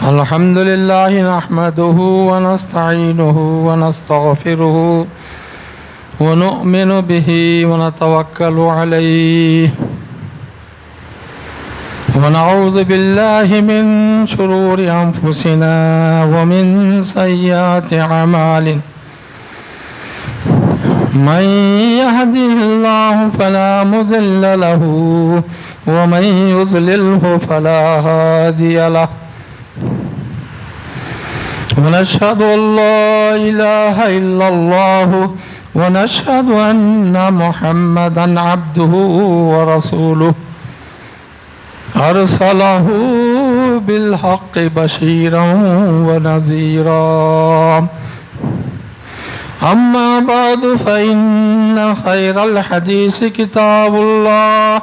الحمد لله نحمده ونستعينه ونستغفره ونؤمن به ونتوكل عليه ونعوذ بالله من شرور أنفسنا ومن سيئات أعمالنا من يهده الله فلا مضل له ومن يضلله فلا هادي له ونشهد أن لا إله إلا الله ونشهد أن محمدا عبده ورسوله أرسله بالحق بشيرا ونذيرا أما بعد فإن خير الحديث كتاب الله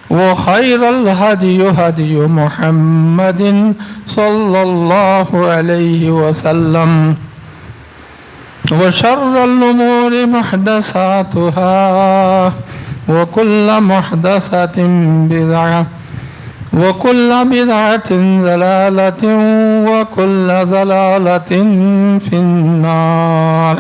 وخير الهدي هدي محمد صلى الله عليه وسلم وشر الأمور محدثاتها وكل محدثة بدعة وكل بدعة ضلالة وكل ضلالة في النار.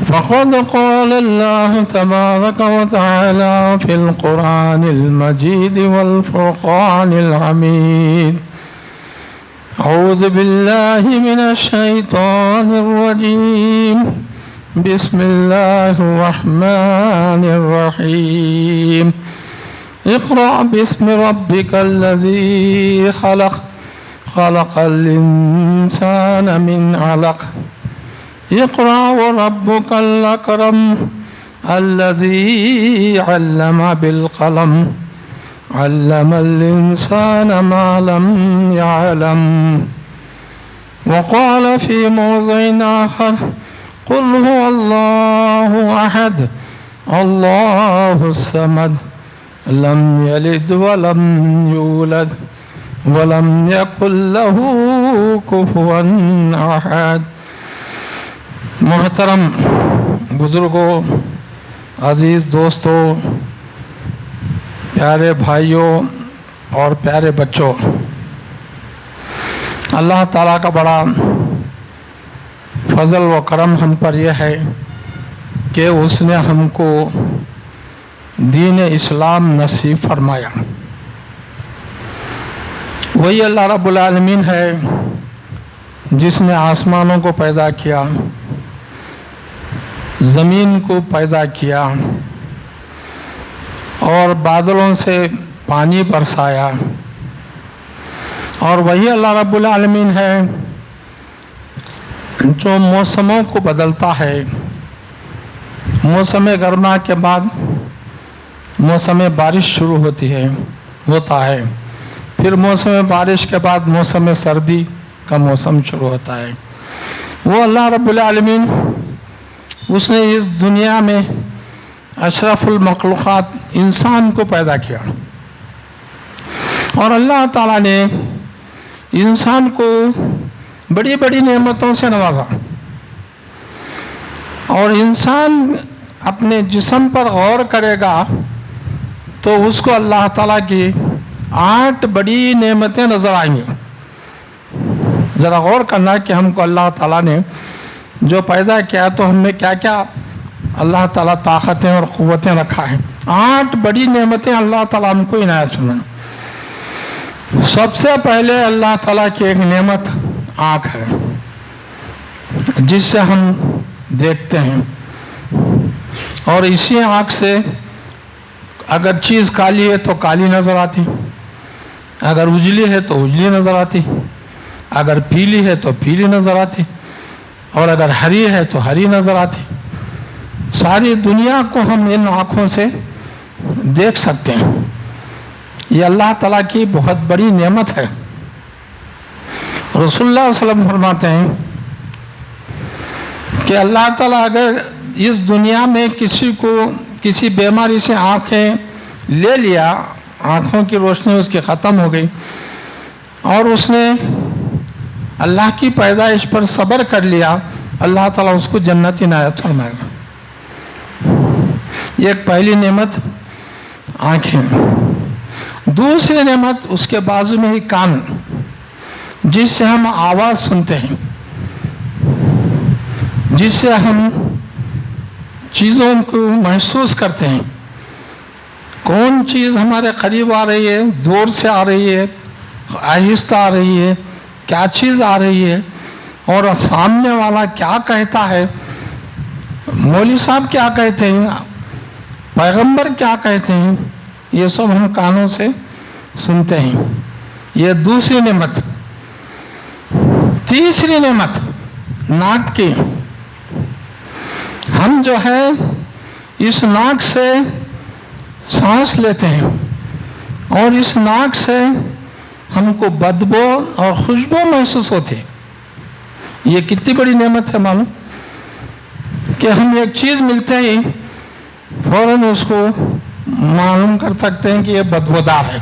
فقد قال الله تبارك وتعالى في القرآن المجيد والفرقان الحميد: أعوذ بالله من الشيطان الرجيم. بسم الله الرحمن الرحيم. اقرأ باسم ربك الذي خلق، خلق الإنسان من علق. اقرأ وربك الأكرم الذي علم بالقلم، علم الإنسان ما لم يعلم. وقال في موضع آخر: قل هو اللہ احد اللہ الصمد لم یلد ولم یولد ولم یکن له کفوا احد۔ محترم بزرگوں، عزیز دوستوں، پیارے بھائیوں اور پیارے بچوں، اللہ تعالیٰ کا بڑا فضل و کرم ہم پر یہ ہے کہ اس نے ہم کو دین اسلام نصیب فرمایا۔ وہی اللہ رب العالمین ہے جس نے آسمانوں کو پیدا کیا، زمین کو پیدا کیا اور بادلوں سے پانی برسایا، اور وہی اللہ رب العالمین ہے جو موسموں کو بدلتا ہے۔ موسم گرما کے بعد موسم بارش شروع ہوتا ہے، پھر موسم بارش کے بعد موسم سردی کا موسم شروع ہوتا ہے۔ وہ اللہ رب العالمین، اس نے اس دنیا میں اشرف المخلوقات انسان کو پیدا کیا، اور اللہ تعالیٰ نے انسان کو بڑی بڑی نعمتوں سے نوازا، اور انسان اپنے جسم پر غور کرے گا تو اس کو اللہ تعالیٰ کی 8 بڑی نعمتیں نظر آئیں گی۔ ذرا غور کرنا کہ ہم کو اللہ تعالیٰ نے جو پیدا کیا تو ہم میں کیا کیا اللہ تعالیٰ طاقتیں اور قوتیں رکھا ہے۔ 8 بڑی نعمتیں اللہ تعالیٰ ہم کو عنایت فرمائے۔ سب سے پہلے اللہ تعالیٰ کی ایک نعمت آنکھ ہے، جس سے ہم دیکھتے ہیں، اور اسی آنکھ سے اگر چیز کالی ہے تو کالی نظر آتی، اگر اجلی ہے تو اجلی نظر آتی، اگر پیلی ہے تو پیلی نظر آتی، اور اگر ہری ہے تو ہری نظر آتی۔ ساری دنیا کو ہم ان آنکھوں سے دیکھ سکتے ہیں۔ یہ اللہ تعالیٰ کی بہت بڑی نعمت ہے۔ رسول اللہ صلی اللہ علیہ وسلم فرماتے ہیں کہ اللہ تعالیٰ اگر اس دنیا میں کسی کو کسی بیماری سے آنکھیں لے لیا، آنکھوں کی روشنی اس کی ختم ہو گئی، اور اس نے اللہ کی پیدائش پر صبر کر لیا، اللہ تعالیٰ اس کو جنت عنایت فرمائے گا۔ یہ ایک پہلی نعمت آنکھیں۔ دوسری نعمت اس کے بازو میں ہی کان، جس سے ہم آواز سنتے ہیں، جس سے ہم چیزوں کو محسوس کرتے ہیں۔ کون چیز ہمارے قریب آ رہی ہے، زور سے آ رہی ہے، آہستہ آ رہی ہے، کیا چیز آ رہی ہے، اور سامنے والا کیا کہتا ہے، مولوی صاحب کیا کہتے ہیں، پیغمبر کیا کہتے ہیں، یہ سب ہم کانوں سے سنتے ہیں۔ یہ دوسری نعمت۔ تیسری نعمت ناک کی۔ ہم جو ہے اس ناک سے سانس لیتے ہیں، اور اس ناک سے ہم کو بدبو اور خوشبو محسوس ہوتی ہے۔ یہ کتنی بڑی نعمت ہے معلوم، کہ ہم ایک چیز ملتے ہی فوراً اس کو معلوم کر سکتے ہیں کہ یہ بدبودار ہے،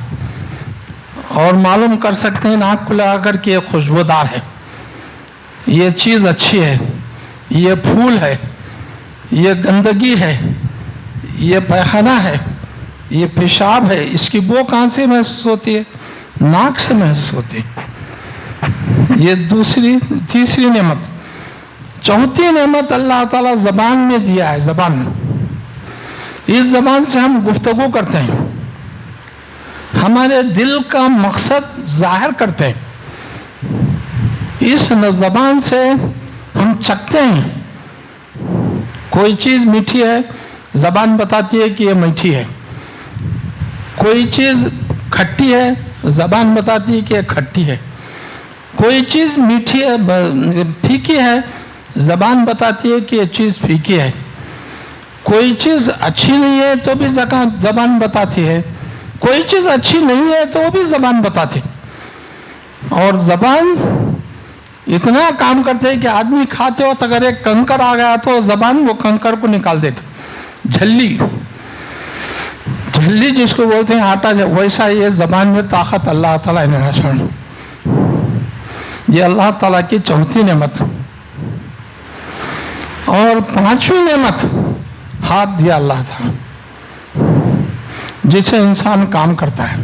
اور معلوم کر سکتے ہیں ناک کو لگا کر کہ یہ خوشبودار ہے، یہ چیز اچھی ہے، یہ پھول ہے، یہ گندگی ہے، یہ پیخانہ ہے، یہ پیشاب ہے۔ اس کی بو کہاں سے محسوس ہوتی ہے؟ ناک سے محسوس ہوتی ہے۔ یہ تیسری نعمت۔ چوتھی نعمت اللہ تعالیٰ زبان میں دیا ہے، زبان۔ اس زبان سے ہم گفتگو کرتے ہیں، ہمارے دل کا مقصد ظاہر کرتے ہیں۔ اس زبان سے ہم چکھتے ہیں، کوئی چیز میٹھی ہے، زبان بتاتی ہے کہ یہ میٹھی ہے۔ کوئی چیز کھٹی ہے، زبان بتاتی ہے کہ یہ کھٹی ہے۔ کوئی چیز میٹھی ہے، پھیکی ہے، زبان بتاتی ہے کہ یہ چیز پھیکی ہے۔ کوئی چیز اچھی نہیں ہے تو بھی زبان بتاتی ہے، کوئی چیز اچھی نہیں ہے تو وہ بھی زبان بتاتی۔ اور زبان اتنا کام کرتے ہیں کہ آدمی کھاتے وقت اگر ایک کنکر آ گیا تو زبان وہ کنکر کو نکال دیتے. جھلی جس کو بولتے ہیں آٹا، ویسا یہ زبان میں طاقت اللہ تعالیٰ نے ہے. یہ اللہ تعالیٰ کی چوتھی نعمت. اور پانچویں نعمت ہاتھ دیا اللہ تعالیٰ، جس سے انسان کام کرتا ہے.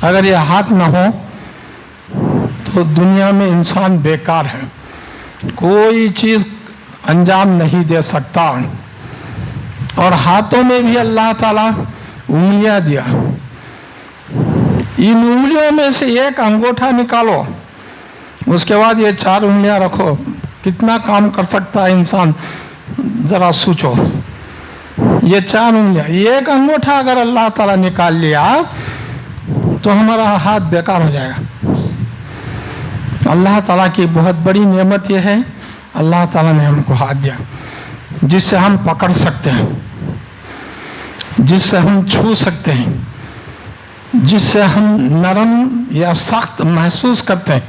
اگر یہ ہاتھ نہ ہو تو دنیا میں انسان بیکار ہے، کوئی چیز انجام نہیں دے سکتا. اور ہاتھوں میں بھی اللہ تعالیٰ انگلیاں دیا. ان انگلیوں میں سے ایک انگوٹھا نکالو، اس کے بعد یہ 4 انگلیاں رکھو، کتنا کام کر سکتا ہے انسان، ذرا سوچو. یہ 4 انگلیاں، ایک انگوٹھا اگر اللہ تعالیٰ نکال لیا تو ہمارا ہاتھ بیکار ہو جائے گا. اللہ تعالیٰ کی بہت بڑی نعمت یہ ہے، اللہ تعالیٰ نے ہم کو ہاتھ دیا جس سے ہم پکڑ سکتے ہیں، جس سے ہم چھو سکتے ہیں، جس سے ہم نرم یا سخت محسوس کرتے ہیں.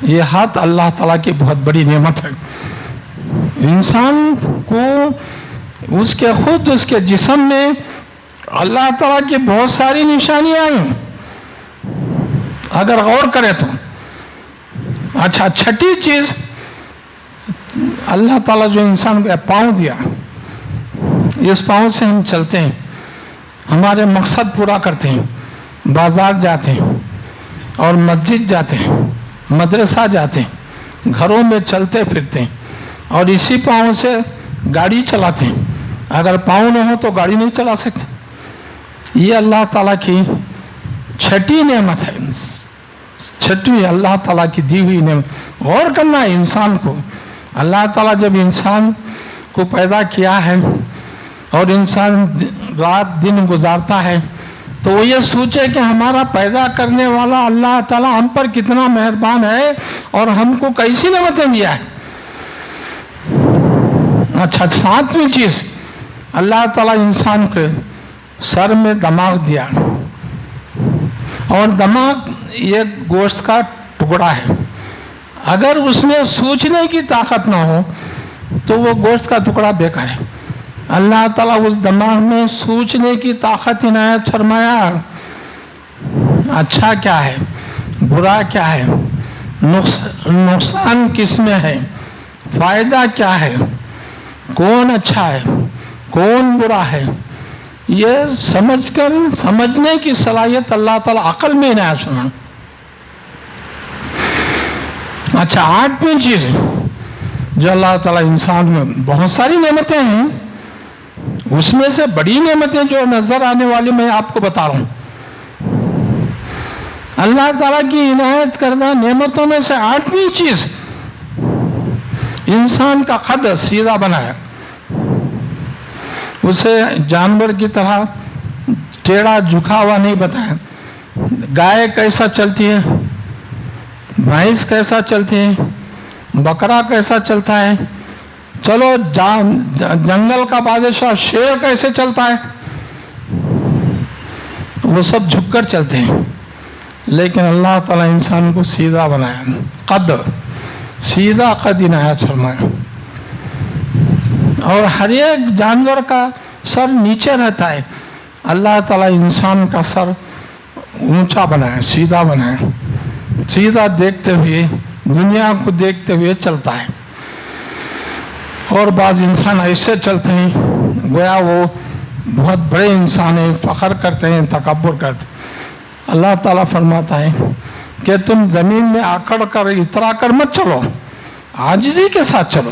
یہ ہاتھ اللہ تعالیٰ کی بہت بڑی نعمت ہے. انسان کو اس کے جسم میں اللہ تعالیٰ کی بہت ساری نشانیاں ہیں اگر غور کرے تو. اچھا، چھٹی چیز اللہ تعالیٰ جو انسان کو پاؤں دیا، اس پاؤں سے ہم چلتے ہیں، ہمارے مقصد پورا کرتے ہیں، بازار جاتے ہیں اور مسجد جاتے ہیں، مدرسہ جاتے ہیں، گھروں میں چلتے پھرتے ہیں، اور اسی پاؤں سے گاڑی چلاتے ہیں. اگر پاؤں نہ ہو تو گاڑی نہیں چلا سکتے. یہ اللہ تعالیٰ کی چھٹی نعمت ہے، چھٹی اللہ تعالیٰ کی دی ہوئی نعمت. غور کرنا ہے انسان کو. اللہ تعالیٰ جب انسان کو پیدا کیا ہے اور انسان رات دن گزارتا ہے تو وہ یہ سوچے کہ ہمارا پیدا کرنے والا اللہ تعالیٰ ہم پر کتنا مہربان ہے اور ہم کو کیسی نعمتیں دیا ہے. اچھا، 7ویں چیز اللہ تعالیٰ انسان کے سر میں دماغ دیا، اور دماغ یہ گوشت کا ٹکڑا ہے. اگر اس میں سوچنے کی طاقت نہ ہو تو وہ گوشت کا ٹکڑا بیکار ہے. اللہ تعالیٰ اس دماغ میں سوچنے کی طاقت عنایت فرمایا. اچھا کیا ہے، برا کیا ہے، نقصان کس میں ہے، فائدہ کیا ہے، کون اچھا ہے، کون برا ہے، یہ سمجھنے کی صلاحیت اللہ تعالیٰ عقل میں عنایت فرمایا. اچھا، 8ویں چیز جو اللہ تعالیٰ انسان میں بہت ساری نعمتیں ہیں، اس میں سے بڑی نعمتیں جو نظر آنے والی میں آپ کو بتا رہا ہوں. اللہ تعالیٰ کی عنایت کردہ نعمتوں میں سے 8ویں چیز انسان کا قد سیدھا بنایا. اسے جانور کی طرح ٹیڑھا جھکا ہوا نہیں بتایا. گائے کیسا چلتی ہے، بھینس کیسا چلتی ہے، بکرا کیسا چلتا ہے، چلو جنگل کا بادشاہ شیر کیسے چلتا ہے، وہ سب جھک کر چلتے ہیں. لیکن اللہ تعالیٰ انسان کو سیدھا بنایا، قد سیدھا قد عنایت فرمایا. اور ہر ایک جانور کا سر نیچے رہتا ہے، اللہ تعالیٰ انسان کا سر اونچا بنایا، سیدھا بنایا. سیدھا دیکھتے ہوئے، دنیا کو دیکھتے ہوئے چلتا ہے. اور بعض انسان ایسے چلتے ہیں گویا وہ بہت بڑے انسان ہیں، فخر کرتے ہیں، تکبر کرتے ہیں. اللہ تعالیٰ فرماتا ہے کہ تم زمین میں آکڑ کر اترا کر مت چلو، عاجزی کے ساتھ چلو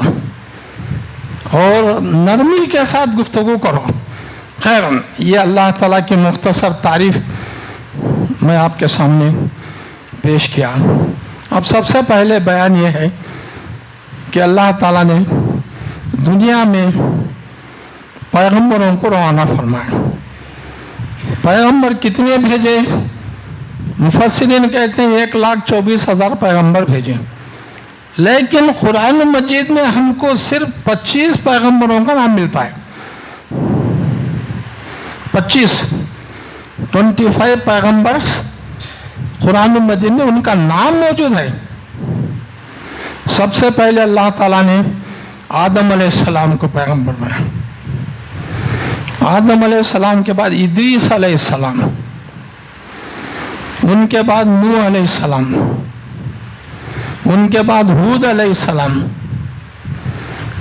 اور نرمی کے ساتھ گفتگو کرو. خیر، یہ اللہ تعالیٰ کی مختصر تعریف میں آپ کے سامنے پیش کیا. اب سب سے پہلے بیان یہ ہے کہ اللہ تعالیٰ نے دنیا میں پیغمبروں کو روانہ فرمایا. پیغمبر کتنے بھیجے؟ مفسرین کہتے ہیں 1,24,000 پیغمبر بھیجے. لیکن قرآن مجید میں ہم کو صرف 25 پیغمبروں کا نام ملتا ہے. 25 پیغمبرز قرآن مجید میں ان کا نام موجود ہے۔ سب سے پہلے اللہ تعالیٰ نے آدم علیہ السلام کو پیغمبر بنایا، آدم علیہ السلام کے بعد ادریس علیہ السلام، ان کے بعد نوح علیہ السلام، ان کے بعد ہود علیہ السلام،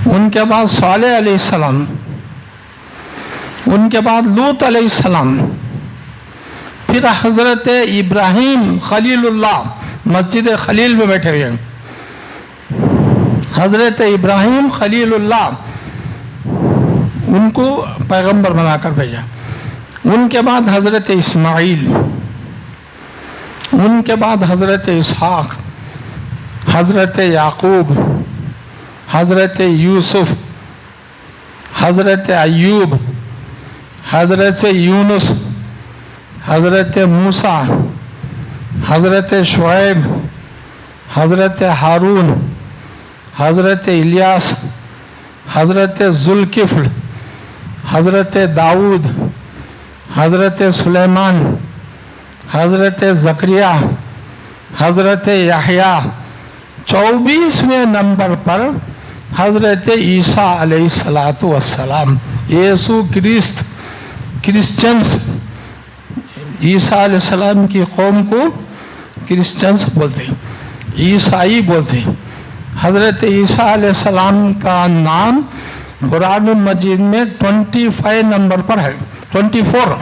ان کے بعد صالح علیہ السلام، ان کے بعد لوط علیہ السلام، پھر حضرت ابراہیم خلیل اللہ، مسجد خلیل میں بیٹھے ہوئے حضرت ابراہیم خلیل اللہ، ان کو پیغمبر بنا کر بھیجا۔ ان کے بعد حضرت اسماعیل، ان کے بعد حضرت اسحاق، حضرت یعقوب، حضرت یوسف، حضرت ایوب، حضرت یونس، حضرت موسیٰ، حضرت شعیب، حضرت ہارون، حضرت الیاس، حضرت ذوالکفل، حضرت داؤد، حضرت سلیمان، حضرت زکریا، حضرت یحییٰ۔ 24ویں نمبر پر حضرت عیسیٰ علیہ السلام، یسوع کرسٹ، کرسچنس، عیسیٰ علیہ السلام کی قوم کو کرسچنس بولتے ہیں، عیسائی بولتے ہیں۔ حضرت عیسیٰ علیہ السلام کا نام قرآن مجید میں 25 نمبر پر ہے، 24۔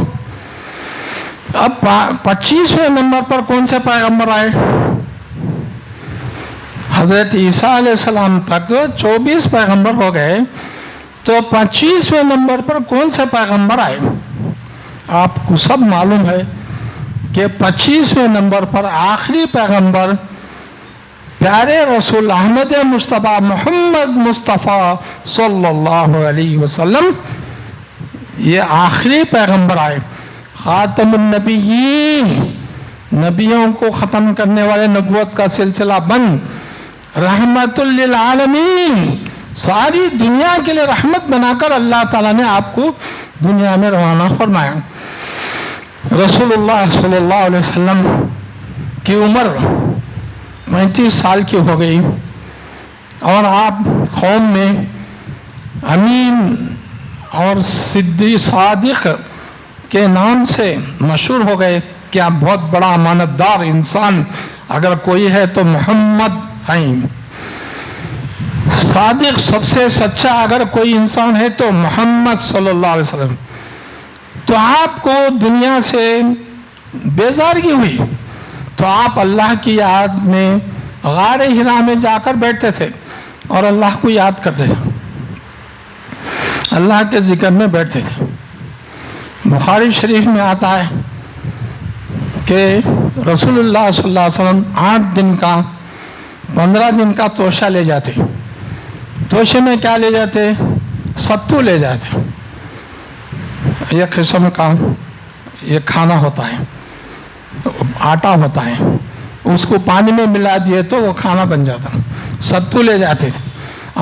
اب 25ویں نمبر پر کون سے پیغمبر آئے؟ حضرت عیسیٰ علیہ السلام تک 24 پیغمبر ہو گئے، تو 25ویں نمبر پر کون سے پیغمبر آئے؟ آپ کو سب معلوم ہے کہ 25ویں نمبر پر آخری پیغمبر پیارے رسول احمد مصطفیٰ محمد مصطفیٰ صلی اللہ علیہ وسلم، یہ آخری پیغمبر آئے، خاتم النبیین، نبیوں کو ختم کرنے والے، نبوت کا سلسلہ بند، رحمت للعالمین، ساری دنیا کے لیے رحمت بنا کر اللہ تعالیٰ نے آپ کو دنیا میں روانہ فرمایا۔ رسول اللہ صلی اللہ علیہ وسلم کی عمر 35 سال کی ہو گئی، اور آپ قوم میں امین اور صادق کے نام سے مشہور ہو گئے کہ آپ بہت بڑا امانت دار انسان اگر کوئی ہے تو محمد ہیں۔ صادق، سب سے سچا اگر کوئی انسان ہے تو محمد صلی اللہ علیہ وسلم۔ تو آپ کو دنیا سے بیزارگی ہوئی تو آپ اللہ کی یاد میں غار حرا میں جا کر بیٹھتے تھے اور اللہ کو یاد کرتے تھے، اللہ کے ذکر میں بیٹھتے تھے۔ بخاری شریف میں آتا ہے کہ رسول اللہ صلی اللہ علیہ وسلم 8 دن کا 15 دن کا توشہ لے جاتے، توشے میں کیا لے جاتے؟ ستو لے جاتے، ایک قسم کا یہ کھانا ہوتا ہے، آٹا ہوتا ہے، اس کو پانی میں ملا دیے تو وہ کھانا بن جاتا، ستو لے جاتے تھے۔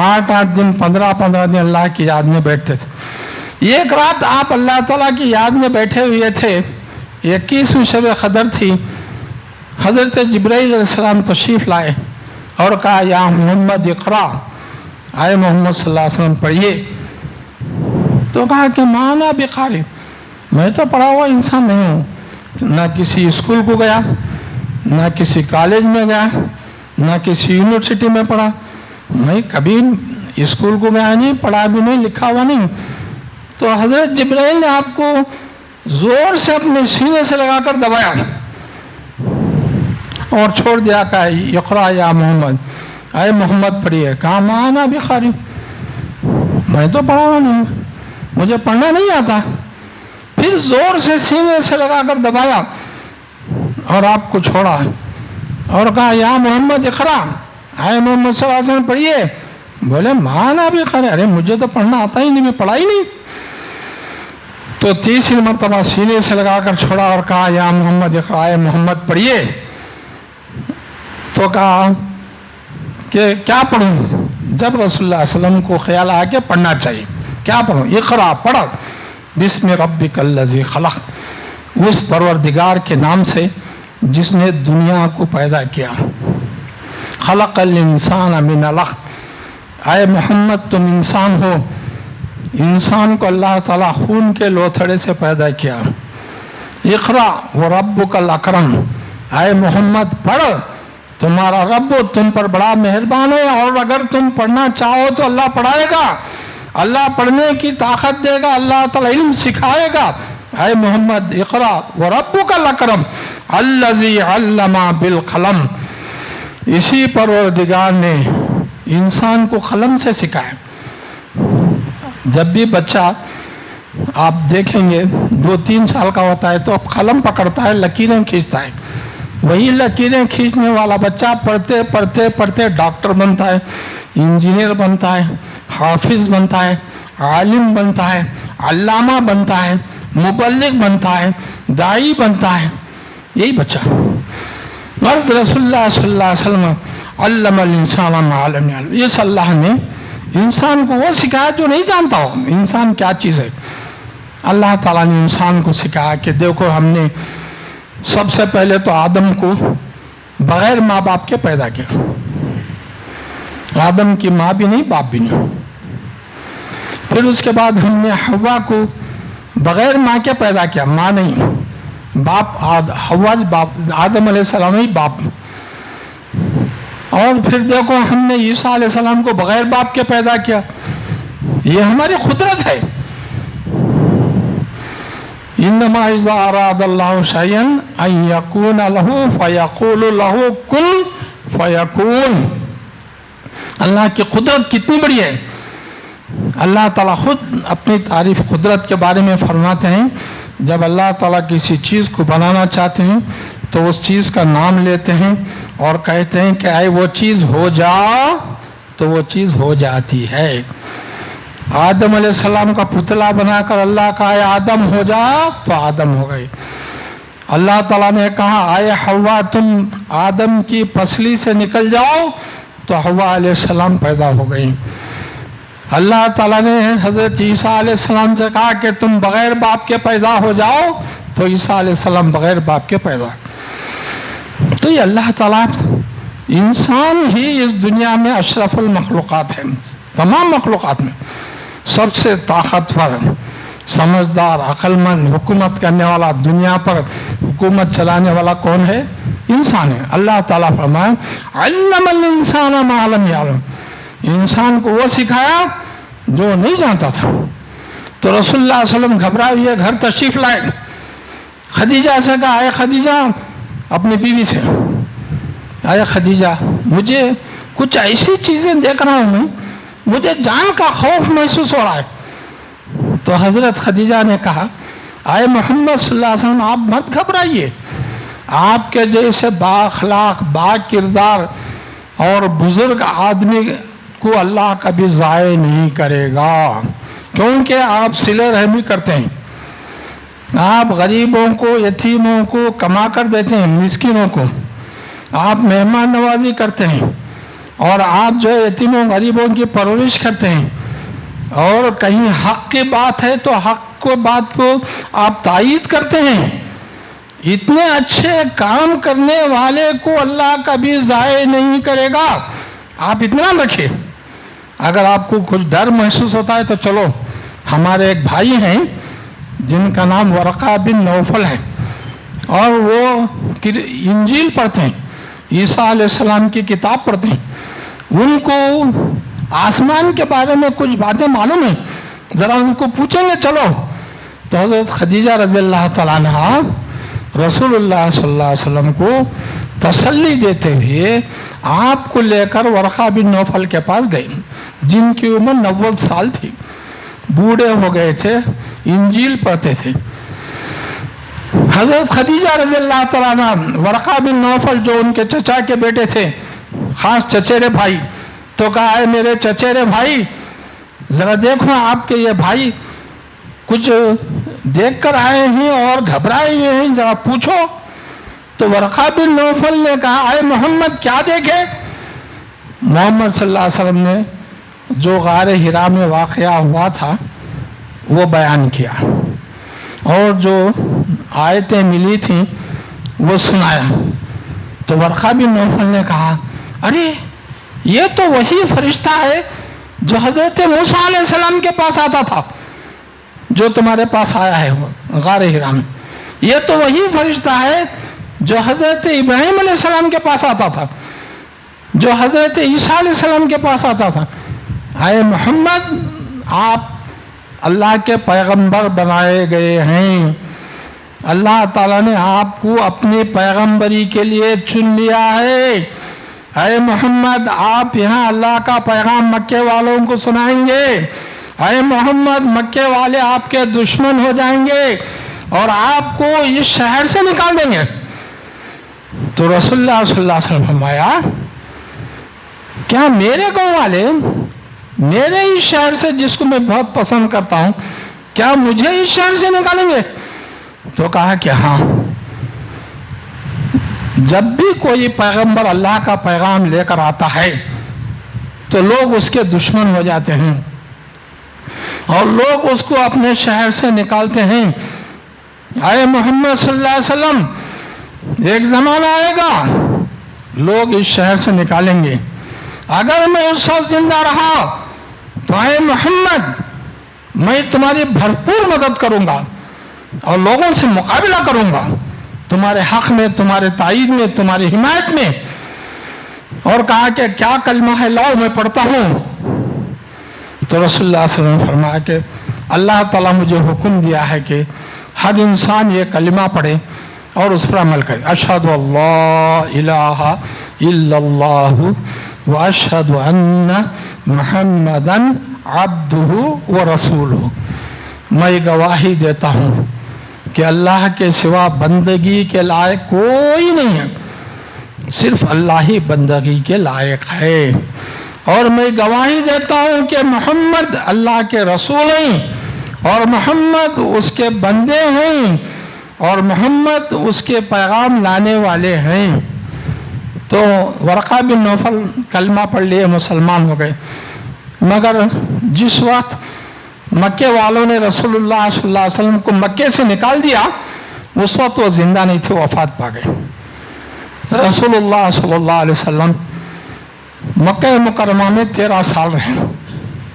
8 دن 15 دن اللہ کی یاد میں بیٹھتے تھے۔ ایک رات آپ اللہ تعالیٰ کی یاد میں بیٹھے ہوئے تھے، 21ویں شب قدر تھی، حضرت جبرائیل علیہ السلام تشریف لائے اور کہا یا محمد اقرا، آئے محمد صلی اللہ علیہ وسلم پڑھیے۔ تو کہا کہ مانا بقاری، میں تو پڑھا ہوا انسان نہیں ہوں، نہ کسی اسکول کو گیا، نہ کسی کالج میں گیا، نہ کسی یونیورسٹی میں پڑھا، میں کبھی اسکول کو گیا نہیں، پڑھا بھی نہیں، لکھا ہوا نہیں۔ تو حضرت جبرائیل نے آپ کو زور سے اپنے سینے سے لگا کر دبایا اور چھوڑ دیا کہ اقرا یا محمد، اے محمد پڑھیے۔ کہا مانا بقاری، میں تو پڑھا ہوا نہیں، مجھے پڑھنا نہیں آتا۔ پھر زور سے سینے سے لگا کر دبایا اور آپ کو چھوڑا اور کہا یا محمد اقرا، اے محمد صلی اللہ علیہ وسلم پڑھیے۔ بولے مانا بقاری، ارے مجھے تو پڑھنا آتا ہی نہیں، میں پڑھا ہی نہیں۔ تو 3 مرتبہ سینے سے لگا کر چھوڑا اور کہا یا محمد اقرا، اے محمد پڑھیے۔ تو کہا کہ کیا پڑھوں؟ جب رسول اللہ علیہ وسلم کو خیال آیا کہ پڑھنا چاہیے، کیا پڑھوں؟ اقرا، پڑھ، بسم ربک الذی خلق، اس پروردگار کے نام سے جس نے دنیا کو پیدا کیا. خلق الانسان من علق. اے محمد تم انسان ہو، انسان کو اللہ تعالیٰ خون کے لوتھڑے سے پیدا کیا. اقرا وربک الاکرم. اے محمد پڑھ، تمہارا رب تم پر بڑا مہربان ہے، اور اگر تم پڑھنا چاہو تو اللہ پڑھائے گا، اللہ پڑھنے کی طاقت دے گا، اللہ تعالیٰ علم سکھائے گا. اے محمد اقرا وربک الاکرم الذی علم بالقلم. اسی پروردگار نے انسان کو قلم سے سکھایا. جب بھی بچہ آپ دیکھیں گے 2-3 سال کا ہوتا ہے تو اب قلم پکڑتا ہے، لکیریں کھینچتا ہے. وہی لکیریں کھینچنے والا بچہ پڑھتے پڑھتے پڑھتے ڈاکٹر بنتا ہے، انجینئر بنتا ہے، حافظ بنتا ہے، عالم بنتا ہے، علامہ بنتا ہے، مبلغ بنتا ہے، داعی بنتا ہے. یہی بچہ. مرد رسول اللہ صلی اللہ علیہ وسلم علم الانسان ما لم یعلم. اس اللہ نے انسان کو وہ سکھایا جو نہیں جانتا ہو انسان کیا چیز ہے. اللہ تعالیٰ نے انسان کو سکھایا کہ دیکھو ہم نے سب سے پہلے تو آدم کو بغیر ماں باپ کے پیدا کیا. آدم کی ماں بھی نہیں، باپ بھی نہیں. پھر اس کے بعد ہم نے حوا کو بغیر ماں کے پیدا کیا، ماں نہیں، باپ. حوا باپ، آدم علیہ السلام ہی باپ. اور پھر دیکھو ہم نے عیسیٰ علیہ السلام کو بغیر باپ کے پیدا کیا. یہ ہماری قدرت ہے. انما اذا اراد اللہ شیئا ان یکون لہ فیقول لہ کن فیکون. اللہ کی قدرت کتنی بڑی ہے. اللہ تعالیٰ خود اپنی تعریف قدرت کے بارے میں فرماتے ہیں. جب اللہ تعالیٰ کسی چیز کو بنانا چاہتے ہیں تو اس چیز کا نام لیتے ہیں اور کہتے ہیں کہ اے وہ چیز ہو جا، تو وہ چیز ہو جاتی ہے. آدم علیہ السلام کا پتلا بنا کر اللہ کا اے آدم ہو جا، تو آدم ہو گئے. اللہ تعالیٰ نے کہا اے حوا تم آدم کی پسلی سے نکل جاؤ، تو حوا علیہ السلام پیدا ہو گئی. اللہ تعالیٰ نے حضرت عیسیٰ علیہ السلام سے کہا کہ تم بغیر باپ کے پیدا ہو جاؤ، تو عیسیٰ علیہ السلام بغیر باپ کے پیدا. تو یہ اللہ تعالیٰ، انسان ہی اس دنیا میں اشرف المخلوقات ہے. تمام مخلوقات میں سب سے طاقتور، سمجھدار، عقل مند، حکومت کرنے والا، دنیا پر حکومت چلانے والا کون ہے؟ انسان ہے. اللہ تعالیٰ فرمائے علم الانسان ما لم یعلم. انسان کو وہ سکھایا جو نہیں جانتا تھا. تو رسول اللہ صلی اللہ علیہ وسلم گھبرائے ہوئے گھر تشریف لائے. خدیجہ سے کہا اے خدیجہ، اپنی بیوی سے، اے خدیجہ مجھے کچھ ایسی چیزیں دیکھ رہا ہوں میں، مجھے جان کا خوف محسوس ہو رہا ہے. تو حضرت خدیجہ نے کہا اے محمد صلی اللہ علیہ وسلم آپ مت گھبرائیے، آپ کے جیسے با اخلاق، با کردار اور بزرگ آدمی کو اللہ کبھی ضائع نہیں کرے گا، کیونکہ آپ صلہ رحمی کرتے ہیں. آپ غریبوں کو، یتیموں کو کما کر دیتے ہیں، مسکینوں کو. آپ مہمان نوازی کرتے ہیں، اور آپ جو یتیموں غریبوں کی پرورش کرتے ہیں. اور کہیں حق کی بات ہے تو حق کو بات کو آپ تائید کرتے ہیں. اتنے اچھے کام کرنے والے کو اللہ کبھی ضائع نہیں کرے گا. آپ اتنا رکھیں. اگر آپ کو کچھ ڈر محسوس ہوتا ہے تو چلو، ہمارے ایک بھائی ہیں جن کا نام ورقہ بن نوفل ہے، اور وہ انجیل پڑھتے ہیں، عیسیٰ علیہ السلام کی کتاب پڑھتے ہیں. ان کو آسمان کے بارے میں کچھ باتیں معلوم ہیں، ذرا ان کو پوچھیں گے چلو. تو حضرت خدیجہ رضی اللہ تعالیٰ عنہا رسول اللہ صلی اللہ علیہ وسلم کو تسلی دیتے ہوئے آپ کو لے کر ورقہ بن نوفل کے پاس گئے، جن کی عمر 90 سال تھی، بوڑھے ہو گئے تھے، انجیل پڑھتے تھے. حضرت خدیجہ رضی اللہ تعالیٰ عنہ ورقہ بن نوفل جو ان کے چچا کے بیٹے تھے، خاص چچیرے بھائی، تو کہا ہے میرے چچیرے بھائی ذرا دیکھو آپ کے یہ بھائی کچھ دیکھ کر آئے ہیں اور گھبرائے ہوئے ہیں، ذرا پوچھو. تو ورقہ بن نوفل نے کہا اے محمد کیا دیکھے؟ محمد صلی اللہ علیہ وسلم نے جو غار حرا میں واقعہ ہوا تھا وہ بیان کیا، اور جو آیتیں ملی تھیں وہ سنایا تو ورقہ بن نوفل نے کہا ارے یہ تو وہی فرشتہ ہے جو حضرت موسیٰ علیہ السلام کے پاس آتا تھا، جو تمہارے پاس آیا ہے غار حرا میں۔ یہ تو وہی فرشتہ ہے جو حضرت ابراہیم علیہ السلام کے پاس آتا تھا، جو حضرت عیسیٰ علیہ السلام کے پاس آتا تھا۔ اے محمد، آپ اللہ کے پیغمبر بنائے گئے ہیں، اللہ تعالیٰ نے آپ کو اپنی پیغمبری کے لیے چن لیا ہے۔ اے محمد، آپ یہاں اللہ کا پیغام مکے والوں کو سنائیں گے، اے محمد مکے والے آپ کے دشمن ہو جائیں گے اور آپ کو اس شہر سے نکال دیں گے۔ تو رسول اللہ صلی اللہ علیہ وسلم فرمایا کیا میرے گاؤں والے میرے اس شہر سے، جس کو میں بہت پسند کرتا ہوں، کیا مجھے اس شہر سے نکالیں گے؟ تو کہا کہ ہاں، جب بھی کوئی پیغمبر اللہ کا پیغام لے کر آتا ہے تو لوگ اس کے دشمن ہو جاتے ہیں اور لوگ اس کو اپنے شہر سے نکالتے ہیں۔ اے محمد صلی اللہ علیہ وسلم، ایک زمانہ آئے گا لوگ اس شہر سے نکالیں گے، اگر میں اس وقت زندہ رہا تو اے محمد میں تمہاری بھرپور مدد کروں گا اور لوگوں سے مقابلہ کروں گا تمہارے حق میں، تمہارے تائید میں، تمہاری حمایت میں۔ اور کہا کہ کیا کلمہ ہے، لاؤ میں پڑھتا ہوں۔ تو رسول اللہ صلی اللہ علیہ وسلم نے فرمایا کہ اللہ تعالیٰ مجھے حکم دیا ہے کہ ہر انسان یہ کلمہ پڑھے اور اس پر عمل کرے، اشہد اللہ الہ الا اللہ واشہد ان محمدا عبدہ ورسولہ۔ میں گواہی دیتا ہوں کہ اللہ کے سوا بندگی کے لائق کوئی نہیں ہے، صرف اللہ ہی بندگی کے لائق ہے، اور میں گواہی دیتا ہوں کہ محمد اللہ کے رسول ہیں اور محمد اس کے بندے ہیں اور محمد اس کے پیغام لانے والے ہیں۔ تو ورقہ بن نوفل کلمہ پڑھ لیے، مسلمان ہو گئے، مگر جس وقت مکے والوں نے رسول اللہ صلی اللہ علیہ وسلم کو مکے سے نکال دیا، اس وقت وہ زندہ نہیں تھے، وفات پا گئے۔ رسول اللہ صلی اللہ علیہ وسلم مکہ مکرمہ میں 13 سال رہے۔